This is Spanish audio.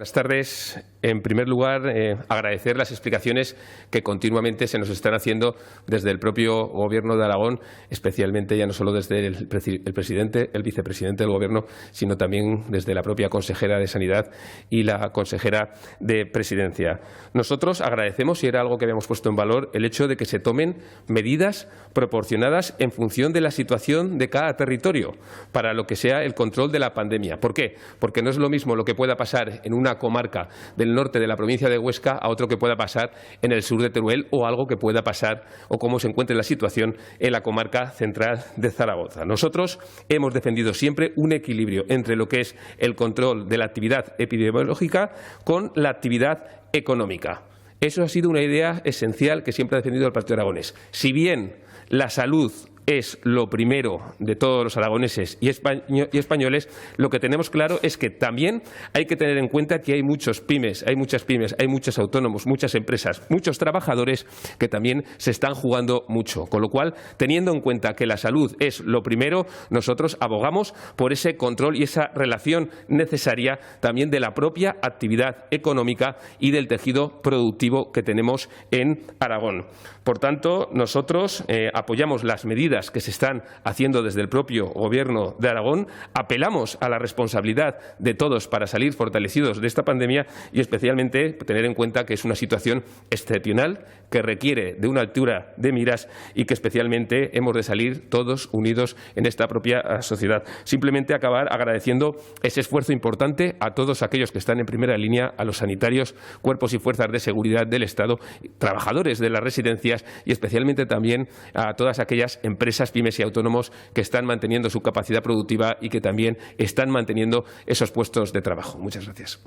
Buenas tardes. En primer lugar, agradecer las explicaciones que continuamente se nos están haciendo desde el propio Gobierno de Aragón, especialmente ya no solo desde el presidente, el vicepresidente del Gobierno, sino también desde la propia consejera de Sanidad y la consejera de Presidencia. Nosotros agradecemos, y era algo que habíamos puesto en valor, el hecho de que se tomen medidas proporcionadas en función de la situación de cada territorio para lo que sea el control de la pandemia. ¿Por qué? Porque no es lo mismo lo que pueda pasar en una comarca del norte de la provincia de Huesca a otro que pueda pasar en el sur de Teruel, o algo que pueda pasar o cómo se encuentre la situación en la comarca central de Zaragoza. Nosotros hemos defendido siempre un equilibrio entre lo que es el control de la actividad epidemiológica con la actividad económica. Eso ha sido una idea esencial que siempre ha defendido el Partido Aragonés. Si bien la salud es lo primero de todos los aragoneses y españoles, lo que tenemos claro es que también hay que tener en cuenta que hay muchas pymes, hay muchos autónomos, muchas empresas, muchos trabajadores que también se están jugando mucho. Con lo cual, teniendo en cuenta que la salud es lo primero, nosotros abogamos por ese control y esa relación necesaria también de la propia actividad económica y del tejido productivo que tenemos en Aragón. Por tanto, nosotros apoyamos las medidas que se están haciendo desde el propio Gobierno de Aragón, apelamos a la responsabilidad de todos para salir fortalecidos de esta pandemia y especialmente tener en cuenta que es una situación excepcional que requiere de una altura de miras y que especialmente hemos de salir todos unidos en esta propia sociedad. Simplemente acabar agradeciendo ese esfuerzo importante a todos aquellos que están en primera línea, a los sanitarios, cuerpos y fuerzas de seguridad del Estado, trabajadores de las residencias y especialmente también a todas aquellas empresas, pymes y autónomos que están manteniendo su capacidad productiva y que también están manteniendo esos puestos de trabajo. Muchas gracias.